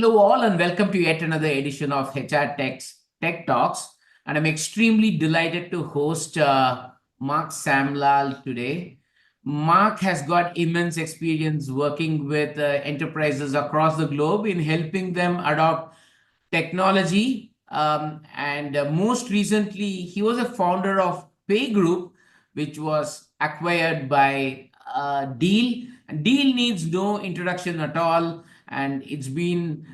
Hello all and welcome to yet another edition of hrtech's Tech Talks. And I'm extremely delighted to host Mark Samlal today. Mark has got immense experience working with enterprises across the globe in helping them adopt technology. Most recently, he was a founder of Pay Group, which was acquired by Deel. And Deel needs no introduction at all, and it's been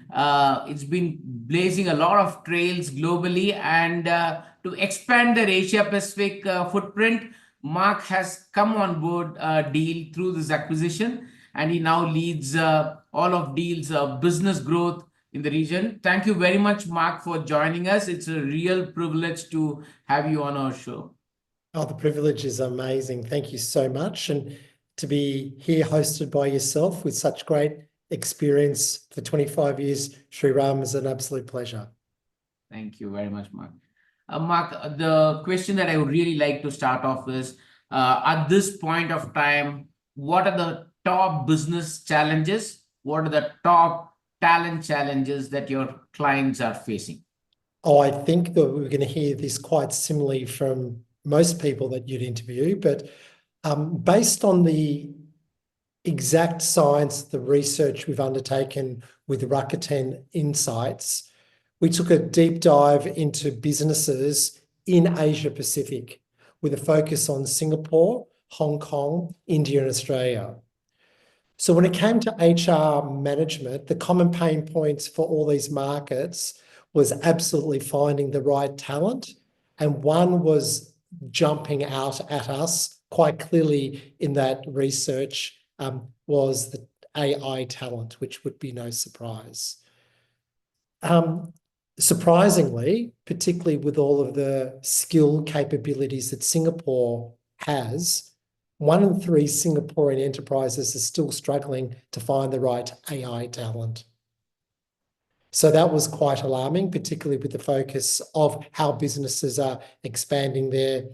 blazing a lot of trails globally. And to expand the Asia Pacific footprint, Mark has come on board Deel through this acquisition, and he now leads all of Deel's business growth in the region. Thank you very much, Mark, for joining us. It's a real privilege to have you on our show. Oh, the privilege is amazing. Thank you so much. And to be here hosted by yourself with such great experience for 25 years, Sriram, is an absolute pleasure. Thank you very much, Mark. Mark, the question that I would really like to start off is, at this point of time, what are the top business challenges? What are the top talent challenges that your clients are facing? Oh, I think that we're going to hear this quite similarly from most people that you'd interview, but based on the exact science, the research we've undertaken with Rakuten Insights, we took a deep dive into businesses in Asia Pacific with a focus on Singapore, Hong Kong, India, and Australia. So when it came to HR management, the common pain points for all these markets was absolutely finding the right talent. And one was jumping out at us quite clearly in that research was the AI talent, which would be no surprise. Surprisingly, particularly with all of the skill capabilities that Singapore has, 1 in 3 Singaporean enterprises are still struggling to find the right AI talent. So that was quite alarming, particularly with the focus of how businesses are expanding their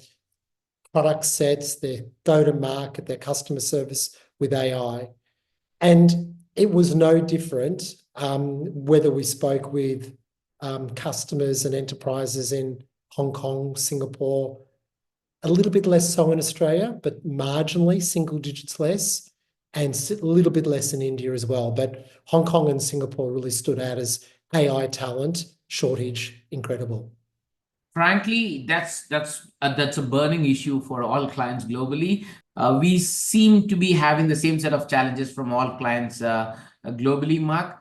product sets, their go-to-market, their customer service with AI. And it was no different whether we spoke with customers and enterprises in Hong Kong, Singapore, a little bit less so in Australia, but marginally single digits less, and a little bit less in India as well. But Hong Kong and Singapore really stood out as AI talent shortage incredible. Frankly, that's a burning issue for all clients globally. We seem to be having the same set of challenges from all clients globally, Mark.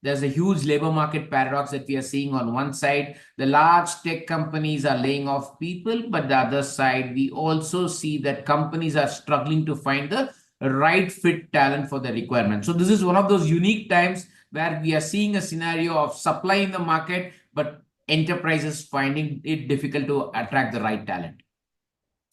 There's a huge labor market paradox that we are seeing. On one side, the large tech companies are laying off people, but the other side, we also see that companies are struggling to find the right fit talent for the requirement. So this is one of those unique times where we are seeing a scenario of supply in the market, but enterprises finding it difficult to attract the right talent.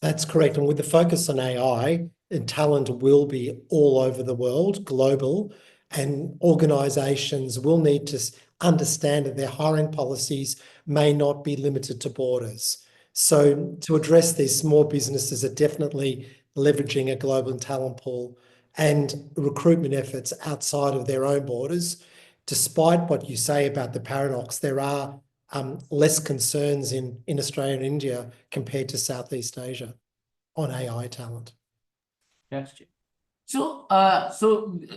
That's correct. And with the focus on AI, talent will be all over the world, global, and organizations will need to understand that their hiring policies may not be limited to borders. So to address this, more businesses are definitely leveraging a global talent pool and recruitment efforts outside of their own borders. Despite what you say about the paradox, there are less concerns in Australia and India compared to Southeast Asia on AI talent. That's true. So,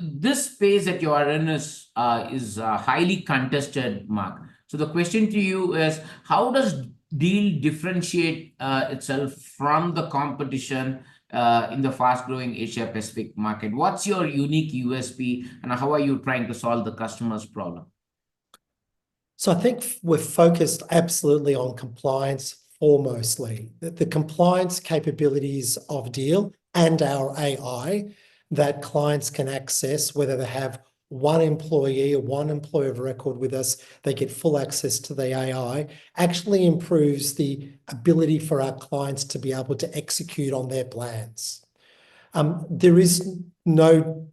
this space that you are in is highly contested, Mark. So the question to you is, how does Deel differentiate itself from the competition in the fast-growing Asia Pacific market? What's your unique USP, and how are you trying to solve the customer's problem? So I think we're focused absolutely on compliance foremostly. The compliance capabilities of Deel and our AI that clients can access, whether they have one employee or one employee of record with us, they get full access to the AI, actually improves the ability for our clients to be able to execute on their plans. There is no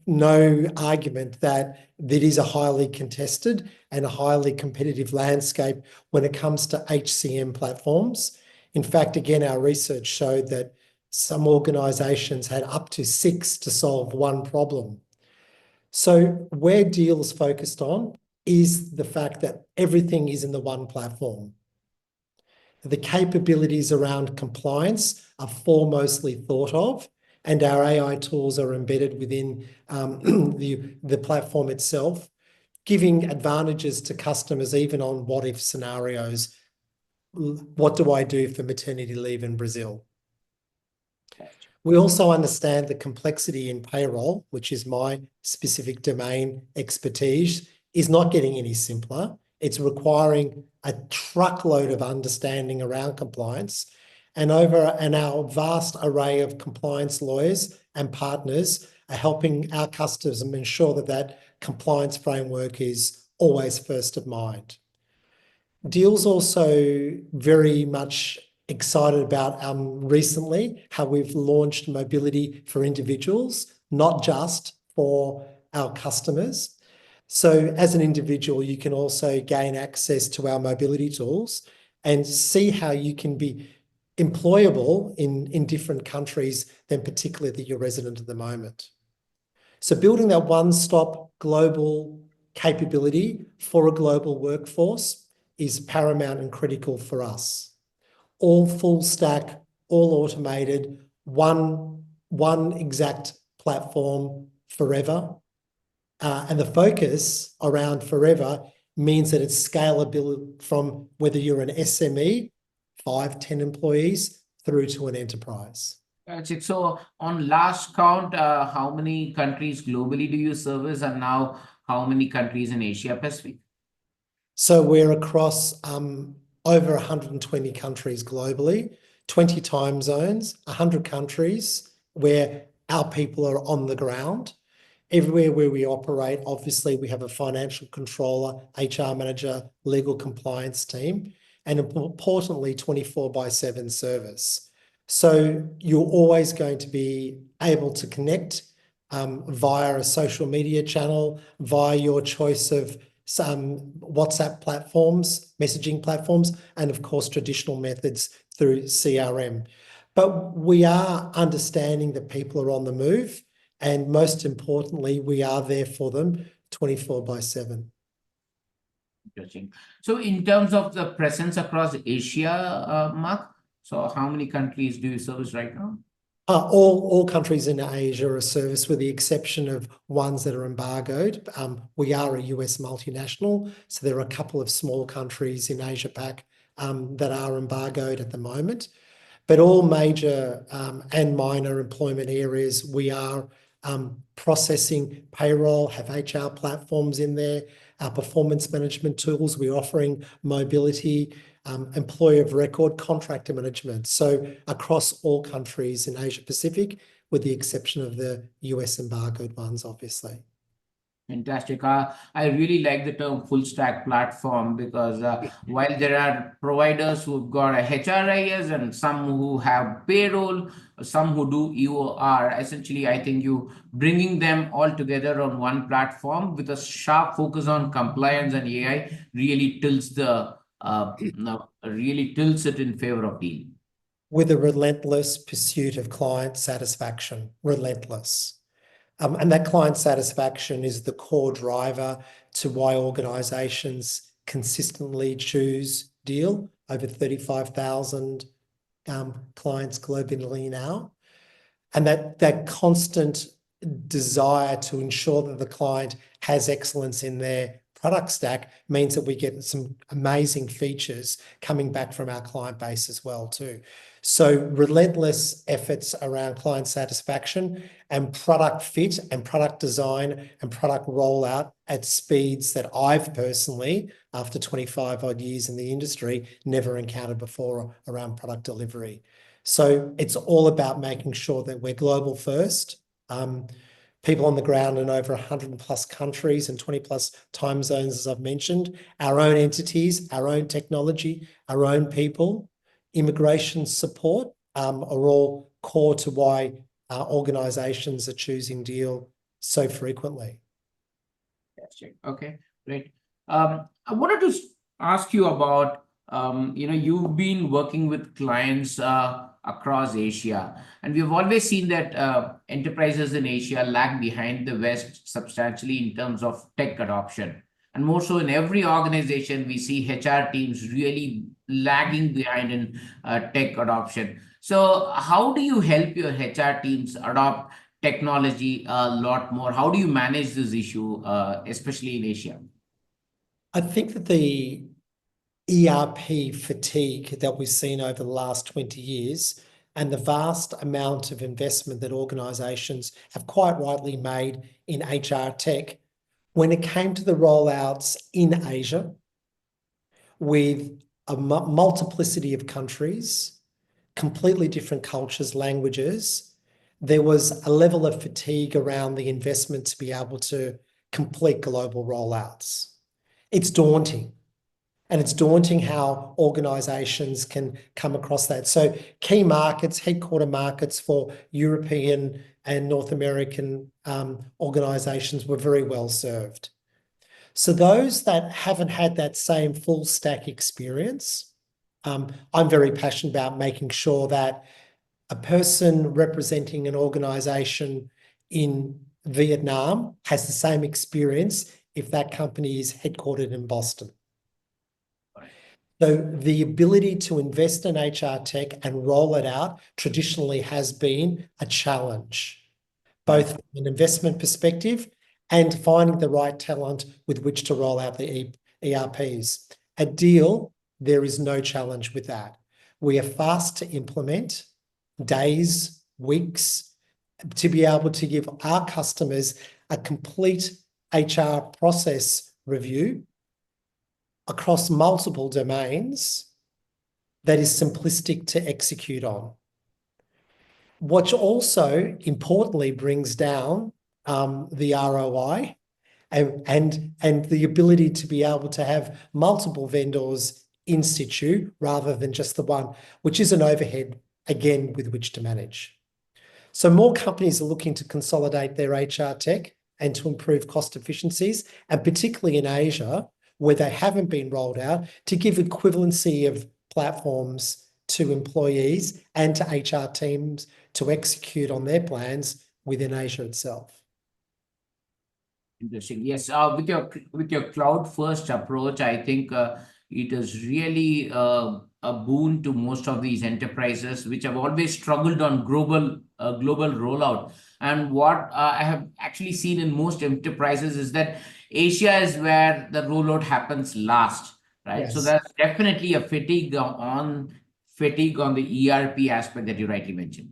argument that it is a highly contested and a highly competitive landscape when it comes to HCM platforms. In fact, again, our research showed that some organizations had up to 6 to solve one problem. So where Deel is focused on is the fact that everything is in the one platform. The capabilities around compliance are foremostly thought of, and our AI tools are embedded within the platform itself, giving advantages to customers even on what-if scenarios. What do I do for maternity leave in Brazil? We also understand the complexity in payroll, which is my specific domain expertise, is not getting any simpler. It's requiring a truckload of understanding around compliance. And our vast array of compliance lawyers and partners are helping our customers ensure that that compliance framework is always first of mind. Deel's also very much excited about recently how we've launched mobility for individuals, not just for our customers. So as an individual, you can also gain access to our mobility tools and see how you can be employable in different countries than particularly that you're resident at the moment. So building that one-stop global capability for a global workforce is paramount and critical for us. All full stack, all automated, one exact platform forever. And the focus around forever means that it's scalable from whether you're an SME, 5, 10 employees, through to an enterprise. That's it. So on last count, how many countries globally do you service, and now how many countries in Asia Pacific? So we're across over 120 countries globally, 20 time zones, 100 countries where our people are on the ground. Everywhere where we operate, obviously, we have a financial controller, HR manager, legal compliance team, and importantly, 24/7 service. So you're always going to be able to connect via a social media channel, via your choice of some WhatsApp platforms, messaging platforms, and of course, traditional methods through CRM. But we are understanding that people are on the move, and most importantly, we are there for them 24/7. Interesting. So in terms of the presence across Asia, Mark, so how many countries do you service right now? All countries in Asia are serviced with the exception of ones that are embargoed. We are a US multinational, so there are a couple of small countries in Asia Pac that are embargoed at the moment. But all major and minor employment areas, we are processing payroll, have HR platforms in there, our performance management tools, we're offering mobility, employee of record, contractor management. So across all countries in Asia Pacific, with the exception of the US embargoed ones, obviously. Fantastic. I really like the term full stack platform because while there are providers who've got a HRIS and some who have payroll, some who do EOR, essentially, I think you bringing them all together on one platform with a sharp focus on compliance and AI really tilts it in favor of Deel. With a relentless pursuit of client satisfaction, relentless. And that client satisfaction is the core driver to why organisations consistently choose Deel, over 35,000 clients globally now. And that constant desire to ensure that the client has excellence in their product stack means that we get some amazing features coming back from our client base as well too. So relentless efforts around client satisfaction and product fit and product design and product rollout at speeds that I've personally, after 25 odd years in the industry, never encountered before around product delivery. So it's all about making sure that we're global first. People on the ground in over 100+ countries and 20+ time zones, as I've mentioned, our own entities, our own technology, our own people, immigration support are all core to why organisations are choosing Deel so frequently. Okay, great. I wanted to ask you about, you've been working with clients across Asia, and we've always seen that enterprises in Asia lag behind the West substantially in terms of tech adoption. And more so in every organization, we see HR teams really lagging behind in tech adoption. So, how do you help your HR teams adopt technology a lot more? How do you manage this issue, especially in Asia? I think that the ERP fatigue that we've seen over the last 20 years and the vast amount of investment that organisations have quite rightly made in HR tech, when it came to the rollouts in Asia with a multiplicity of countries, completely different cultures, languages, there was a level of fatigue around the investment to be able to complete global rollouts. It's daunting. And it's daunting how organisations can come across that. So key markets, headquarter markets for European and North American organisations were very well served. So those that haven't had that same full stack experience, I'm very passionate about making sure that a person representing an organisation in Vietnam has the same experience if that company is headquartered in Boston. So the ability to invest in HR tech and roll it out traditionally has been a challenge, both from an investment perspective and finding the right talent with which to roll out the ERPs. At Deel, there is no challenge with that. We are fast to implement, days, weeks, to be able to give our customers a complete HR process review across multiple domains that is simplistic to execute on. What also importantly brings down the ROI and the ability to be able to have multiple vendors in situ rather than just the one, which is an overhead, again, with which to manage. So more companies are looking to consolidate their HR tech and to improve cost efficiencies, and particularly in Asia, where they haven't been rolled out, to give equivalency of platforms to employees and to HR teams to execute on their plans within Asia itself. Interesting. Yes, with your cloud first approach, I think it is really a boon to most of these enterprises, which have always struggled on global rollout. And what I have actually seen in most enterprises is that Asia is where the rollout happens last, right? Yes. So there's definitely a fatigue on the ERP aspect that you rightly mentioned.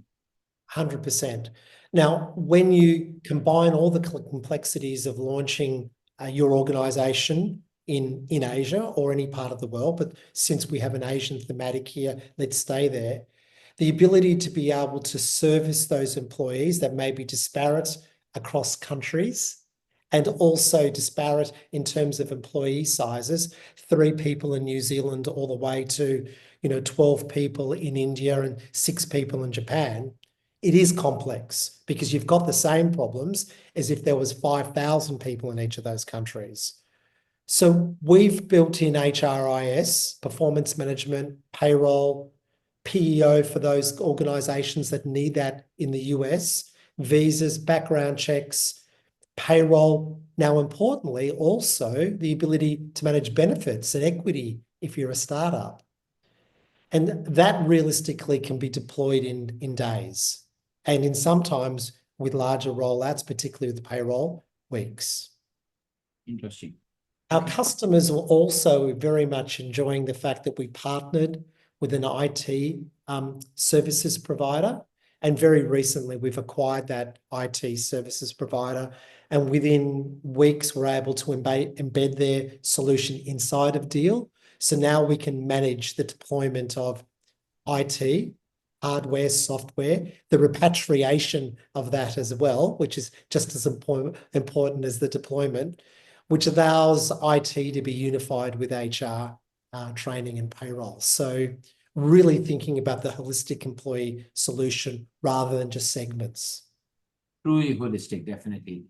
100%. Now, when you combine all the complexities of launching your organisation in Asia or any part of the world, but since we have an Asian thematic here, let's stay there. The ability to be able to service those employees that may be disparate across countries and also disparate in terms of employee sizes, 3 people in New Zealand all the way to 12 people in India and 6 people in Japan. It is complex because you've got the same problems as if there was 5,000 people in each of those countries. So we've built in HRIS, performance management, payroll, PEO for those organizations that need that in the US, visas, background checks, payroll. Now, importantly, also the ability to manage benefits and equity if you're a startup. And that realistically can be deployed in days. And in sometimes with larger rollouts, particularly with payroll, weeks. Interesting. Our customers are also very much enjoying the fact that we partnered with an IT services provider. And very recently, we've acquired that IT services provider. And within weeks, we're able to embed their solution inside of Deel. So now we can manage the deployment of IT, hardware, software, the repatriation of that as well, which is just as important as the deployment, which allows IT to be unified with HR, training and payroll. So really thinking about the holistic employee solution rather than just segments. Truly holistic, definitely.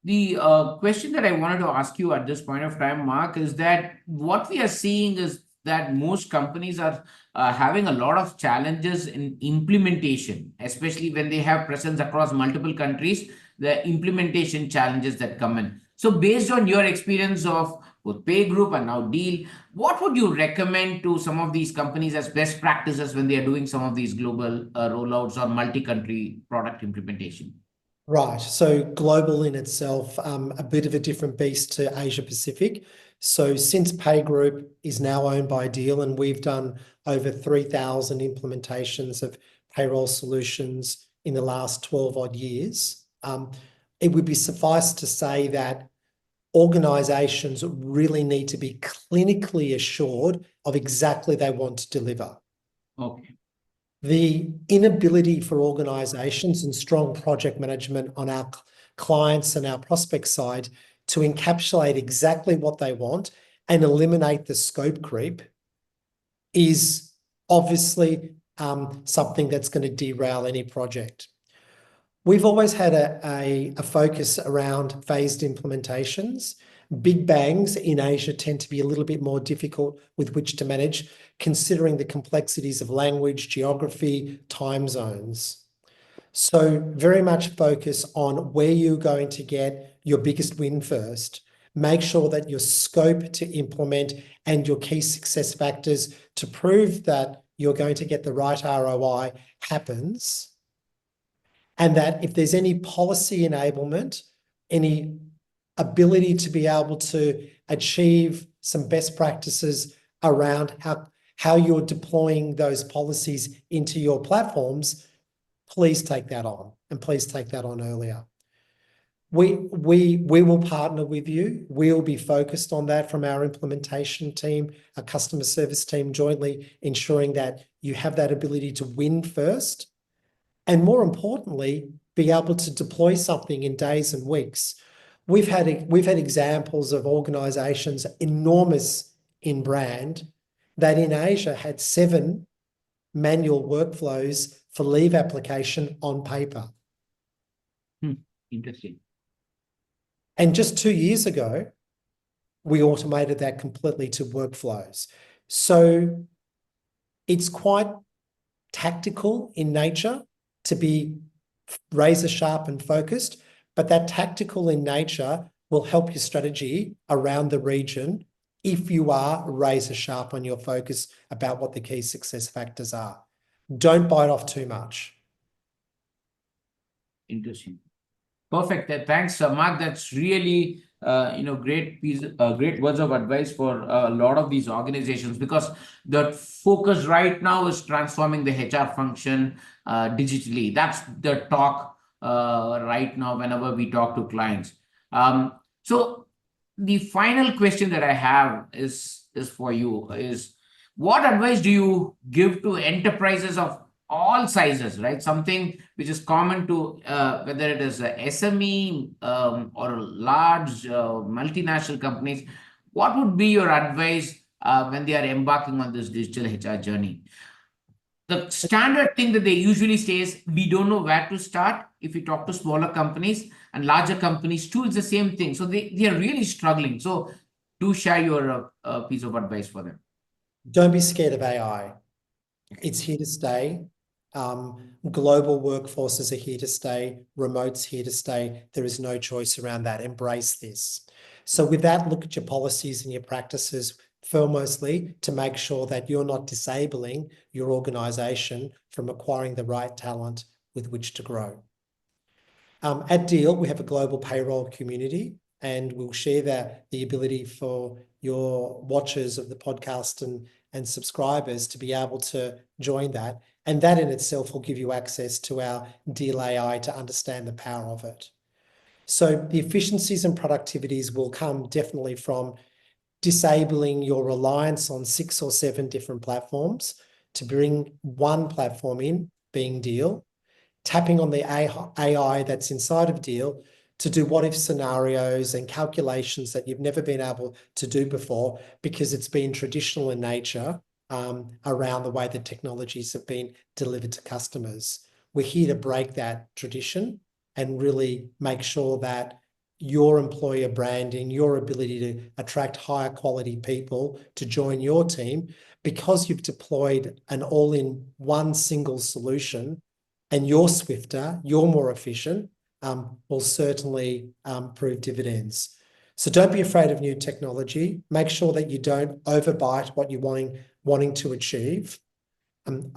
The question that I wanted to ask you at this point of time, Mark, is that what we are seeing is that most companies are having a lot of challenges in implementation, especially when they have presence across multiple countries, the implementation challenges that come in. So based on your experience of both Pay Group and now Deel, what would you recommend to some of these companies as best practices when they are doing some of these global rollouts or multi-country product implementation? Right. So global in itself, a bit of a different beast to Asia Pacific. So since Pay Group is now owned by Deel, and we've done over 3,000 implementations of payroll solutions in the last 12 odd years, it would be suffice to say that organizations really need to be clinically assured of exactly they want to deliver. Okay. The inability for organizations and strong project management on our clients and our prospect side to encapsulate exactly what they want and eliminate the scope creep is obviously something that's going to derail any project. We've always had a focus around phased implementations. Big bangs in Asia tend to be a little bit more difficult with which to manage, considering the complexities of language, geography, time zones. So very much focus on where you're going to get your biggest win first. Make sure that your scope to implement and your key success factors to prove that you're going to get the right ROI happens. And that if there's any policy enablement, any ability to be able to achieve some best practices around how you're deploying those policies into your platforms, please take that on, and please take that on earlier. We will partner with you. We'll be focused on that from our implementation team, our customer service team, jointly ensuring that you have that ability to win first, and more importantly, be able to deploy something in days and weeks. We've had examples of organizations enormous in brand that in Asia had 7 manual workflows for leave application on paper. Interesting. And just 2 years ago, we automated that completely to workflows. So it's quite tactical in nature to be razor sharp and focused, but that tactical in nature will help your strategy around the region if you are razor sharp on your focus about what the key success factors are. Don't bite off too much. Interesting. Perfect. Thanks, Mark. That's really great words of advice for a lot of these organizations, because the focus right now is transforming the HR function digitally. That's the talk right now whenever we talk to clients. So the final question that I have is for you is, what advice do you give to enterprises of all sizes, right? Something which is common to whether it is a SME or large multinational companies. What would be your advice when they are embarking on this digital HR journey? The standard thing that they usually say is, we don't know where to start. If you talk to smaller companies and larger companies too, it's the same thing. So they are really struggling. So do share your piece of advice for them. Don't be scared of AI. It's here to stay. Global workforces are here to stay. Remote's here to stay. There is no choice around that. Embrace this. So with that, look at your policies and your practices firmly to make sure that you're not disabling your organization from acquiring the right talent with which to grow. At Deel, we have a global payroll community, and we'll share the ability for your watchers of the podcast and subscribers to be able to join that. And that in itself will give you access to our Deel AI to understand the power of it. So the efficiencies and productivities will come definitely from disabling your reliance on 6 or 7 different platforms to bring one platform in, being Deel, tapping on the AI that's inside of Deel to do what-if scenarios and calculations that you've never been able to do before, because it's been traditional in nature around the way the technologies have been delivered to customers. We're here to break that tradition and really make sure that your employer branding, your ability to attract higher quality people to join your team, because you've deployed an all-in-one single solution, and you're swifter, you're more efficient, will certainly prove dividends. So don't be afraid of new technology. Make sure that you don't overbite what you're wanting to achieve.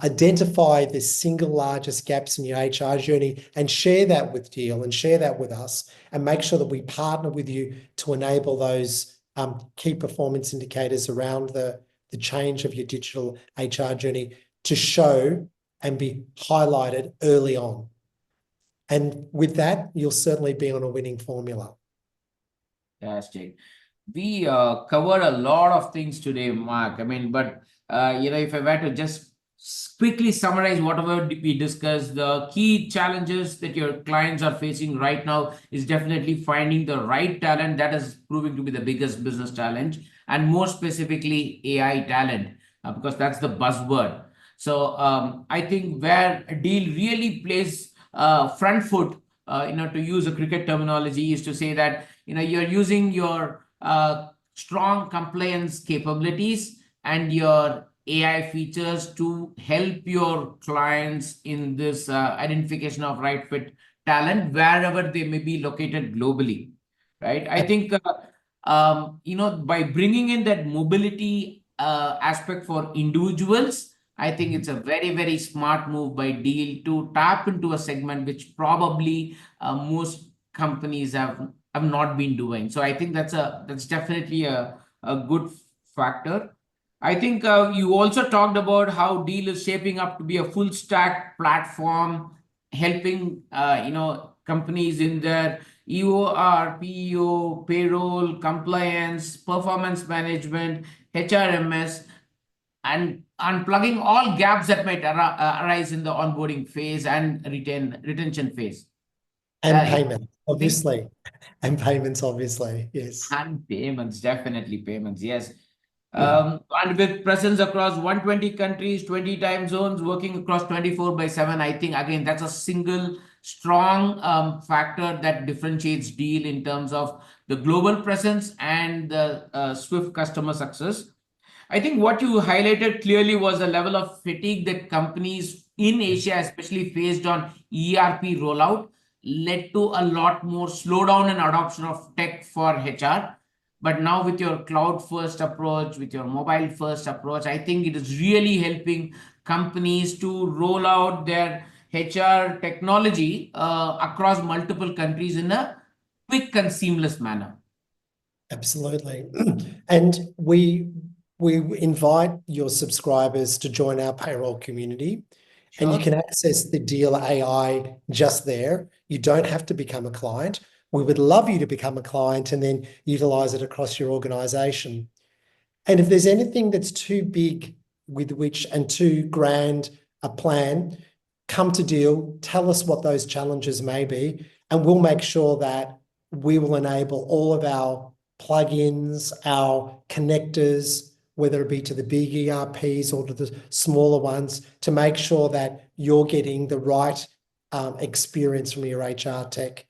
Identify the single largest gaps in your HR journey and share that with Deel and share that with us, and make sure that we partner with you to enable those key performance indicators around the change of your digital HR journey to show and be highlighted early on. And with that, you'll certainly be on a winning formula. Fantastic. We covered a lot of things today, Mark. I mean, but if I were to just quickly summarize whatever we discussed, the key challenges that your clients are facing right now is definitely finding the right talent. That is proving to be the biggest business challenge, and more specifically AI talent, because that's the buzzword. So I think where Deel really plays front foot, to use a cricket terminology, is to say that you're using your strong compliance capabilities and your AI features to help your clients in this identification of right fit talent wherever they may be located globally, right? I think by bringing in that mobility aspect for individuals, I think it's a very, very smart move by Deel to tap into a segment which probably most companies have not been doing. So I think that's definitely a good factor. I think you also talked about how Deel is shaping up to be a full stack platform, helping companies in their EOR, PEO, payroll, compliance, performance management, HRMS, and unplugging all gaps that might arise in the onboarding phase and retention phase. And payments, obviously. And payments, obviously, yes. And payments, definitely payments, yes. And with presence across 120 countries, 20 time zones, working across 24/7, I think, again, that's a single strong factor that differentiates Deel in terms of the global presence and the swift customer success. I think what you highlighted clearly was the level of fatigue that companies in Asia, especially faced on ERP rollout, led to a lot more slowdown in adoption of tech for HR. But now with your cloud-first approach, with your mobile-first approach, I think it is really helping companies to roll out their HR technology across multiple countries in a quick and seamless manner. Absolutely. And we invite your subscribers to join our payroll community. Sure. And you can access the Deel AI just there. You don't have to become a client. We would love you to become a client and then utilize it across your organization. And if there's anything that's too big with which and too grand a plan, come to Deel, tell us what those challenges may be, and we'll make sure that we will enable all of our plugins, our connectors, whether it be to the big ERPs or to the smaller ones, to make sure that you're getting the right experience from your HR tech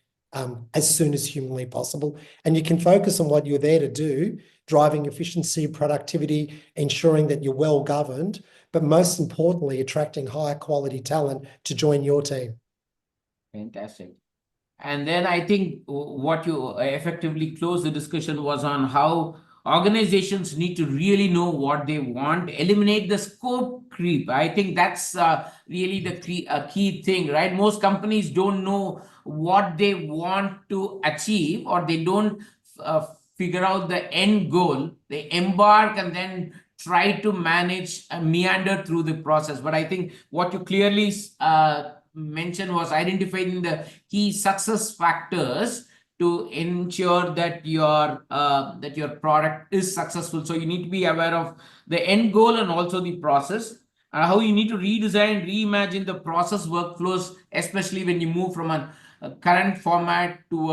as soon as humanly possible. And you can focus on what you're there to do, driving efficiency, productivity, ensuring that you're well governed, but most importantly, attracting higher quality talent to join your team. Fantastic. And then I think what you effectively closed the discussion was on how organizations need to really know what they want, eliminate the scope creep. I think that's really the key thing, right? Most companies don't know what they want to achieve, or they don't figure out the end goal. They embark and then try to manage and meander through the process. But I think what you clearly mentioned was identifying the key success factors to ensure that your product is successful. So you need to be aware of the end goal and also the process, how you need to redesign, reimagine the process workflows, especially when you move from a current format to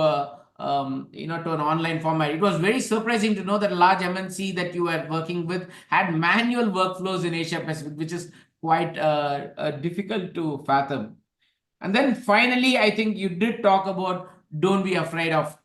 to an online format. It was very surprising to know that a large MNC that you were working with had manual workflows in Asia Pacific, which is quite difficult to fathom. And then finally, I think you did talk about don't be afraid of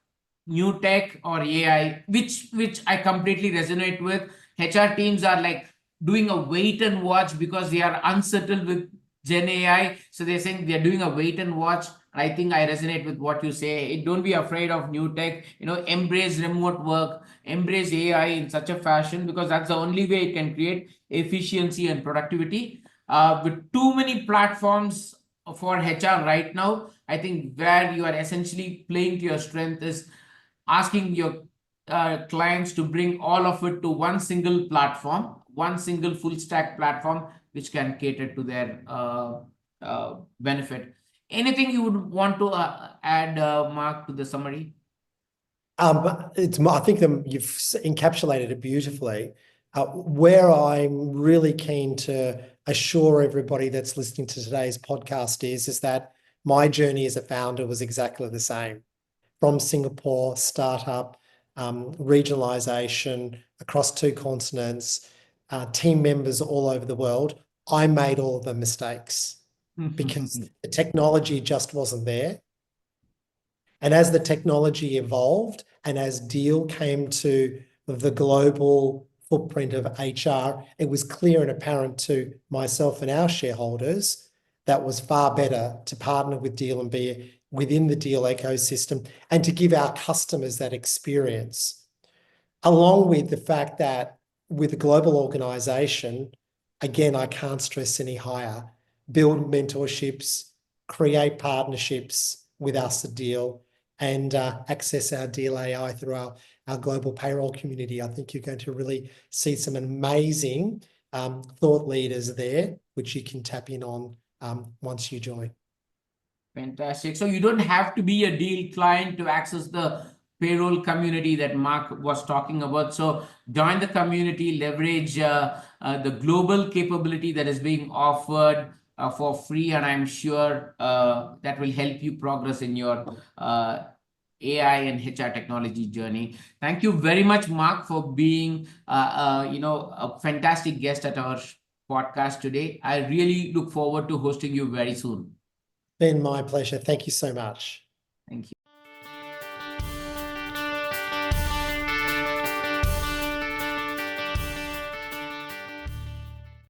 new tech or AI, which I completely resonate with. HR teams are like doing a wait and watch because they are unsettled with Gen AI. So they're saying they're doing a wait and watch. I think I resonate with what you say. Don't be afraid of new tech. Embrace remote work, embrace AI in such a fashion, because that's the only way it can create efficiency and productivity. With too many platforms for HR right now, I think where you are essentially playing to your strength is asking your clients to bring all of it to one single platform, one single full stack platform, which can cater to their benefit. Anything you would want to add, Mark, to the summary? I think you've encapsulated it beautifully. Where I'm really keen to assure everybody that's listening to today's podcast is that my journey as a founder was exactly the same. From Singapore, startup, regionalization across 2 continents, team members all over the world. I made all of the mistakes because the technology just wasn't there. And as the technology evolved and as Deel came to the global footprint of HR, it was clear and apparent to myself and our shareholders that was far better to partner with Deel and be within the Deel ecosystem and to give our customers that experience. Along with the fact that with a global organization, again, I can't stress any higher, build mentorships, create partnerships with us at Deel, and access our Deel AI through our global payroll community. I think you're going to really see some amazing thought leaders there, which you can tap in on once you join. Fantastic. So you don't have to be a Deel client to access the payroll community that Mark was talking about. So join the community, leverage the global capability that is being offered for free, and I'm sure that will help you progress in your AI and HR technology journey. Thank you very much, Mark, for being a fantastic guest at our podcast today. I really look forward to hosting you very soon. Been my pleasure. Thank you so much. Thank you.